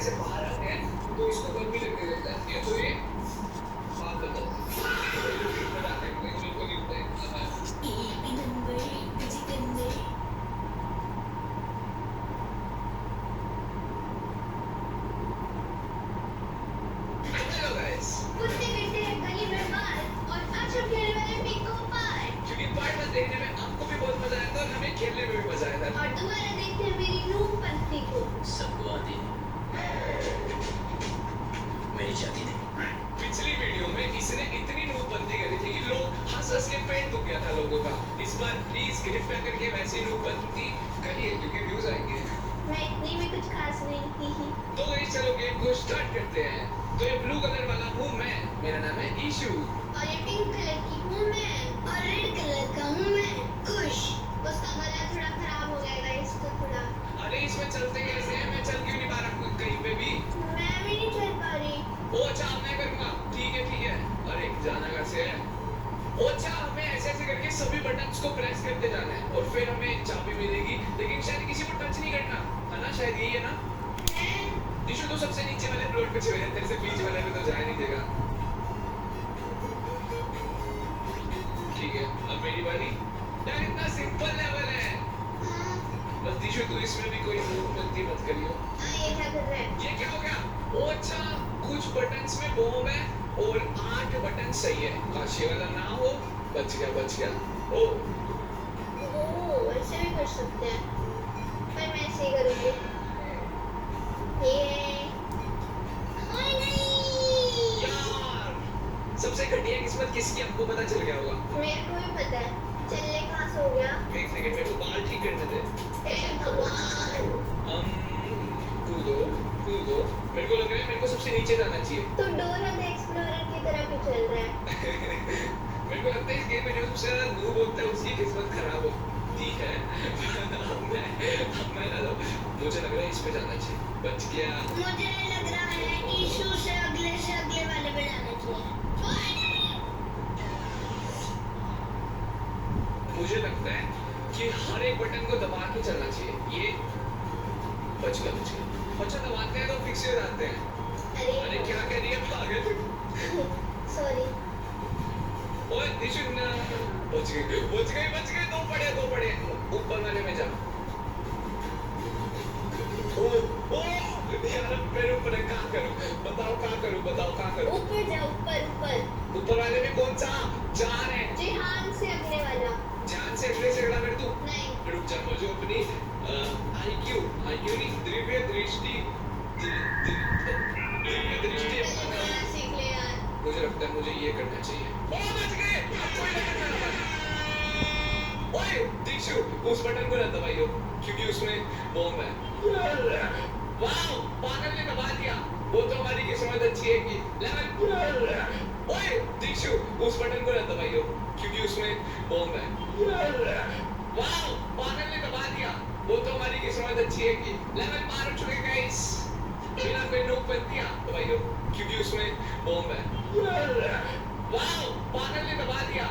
से बाहर आते हैं तो इसको गर्मी लगने लगता है। ये तो ये बात बताओ बनाते हैं कोई बिल्कुल नहीं होता है क्योंकि पार्ट में देखने में आपको भी बहुत मजा आया था और हमें खेलने में भी मजा आया था। और दोबारा देखते हैं मेरी रूपपंथी को। सबको आती है, मेरी जाती नहीं। पिछली वीडियो में इसने इतनी नूबंदी करी थी कि लोग हंस के पेट दुख गया था लोगों का। इस बार प्लीज कृपया करके वैसी नूबंदी करिए क्योंकि व्यूज आएंगे। मैं इतनी भी कुछ खास नहीं थी। तो गाइस चलो गेम को स्टार्ट करते हैं। तो ये ब्लू कलर वाला हूँ मैं, मेरा नाम है ईशू। और ये पिंक कलर की हूँ मैं और रेड कलर का हूँ मैं कुश। उसका गला थोड़ा खराब हो गया गाइस तो थोड़ा। अरे इसमें चलते कैसे हैं? मैं चल क्यों नहीं पा रहा कहीं पे भी? मैं भी नहीं चल पा रही। ओ अच्छा मैं करूँगा। ठीक है। अरे जाना कैसे है? ओ अच्छा हमें ऐसे करके सभी बटन्स को प्रेस करते जाना है और फिर हमें चाबी मिलेगी। लेकिन शायद किसी को टच नहीं करना है ना, शायद यही है ना? दिशु तो सबसे नीचे वाले फ्लोर पे चले तेरे से बीच वाले पे तो जाने नहीं देगा। ठीक है अब मेरी बारी। यार इतना सिंपल लेवल है। बस दिशु तू इसमें भी कोई गलती मत करियो। ये क्या कर रहा है? ये क्या हो गया? ओ अच्छा कुछ बटन्स में बॉम्ब है और 8 बटन सही है। काश ये वाला ना हो। बच गया। ओ ऐसे भी कर सकते हैं पर मैं ऐसे ही करूँगी। ये ओए नहीं यार सबसे घटिया किस्मत किसकी आपको पता चल गया होगा? मेरे को भी पता है। चलने कहाँ से हो गया? एक सेकंड मेरे को बाल ठीक करने दे। हे भगवान कूदो। मेरे को लग रहा है मेरे को सबसे नीचे जाना चाहिए। तो डोरा द एक्सप्लोरर की तरह क्यों चल रहा है? मेरे को लगता है इस गेम में जो सबसे ज्यादा नूब होता है उसकी किस्मत खराब होती है। अब मैं ना मुझे लग रहा है इस पे जाना चाहिए। बच गया। मुझे लग रहा है ईशू से अगले वाले पे जाना चाहिए। मुझे लगता है कि हर एक बटन को दबा के चलना चाहिए। ये बच गया। अच्छा दबाते हैं तो फिक्स हो जाते हैं। अरे क्या कह रही है पागल? सॉरी। ओए दिशु ना बच गई। दो पड़े ऊपर वाले में जा। ओ यार मेरे ऊपर क्या करूं? बताओ क्या करूं? ऊपर जा ऊपर वाले में कौन सा? जान है। जिहान से अगले वाला। जान से अगले से अगला मेरे तू। नहीं रुक जा मुझे अपनी आईक्यू नहीं दिव्य दृष्टि सीख ले यार। मुझे लगता है मुझे ये करना चाहिए। ओ बच गए। ओए दीक्षु उस बटन को ना दबाइयो क्योंकि उसमें बॉम्ब है। वाओ पागल ने दबा दिया। वो तो हमारी किस्मत अच्छी है कि लेवल। ओए दीक्षु उस बटन को ना दबाइयो क्योंकि उसमें बॉम्ब है। वाओ पागल ने दबा दिया। वो तो हमारी किस्मत अच्छी है कि लेवल पार हो चुके गाइस। बिना कोई नोक बंदिया दबाइयो क्योंकि उसमें बॉम्ब है। वाओ पागल ने दबा दिया।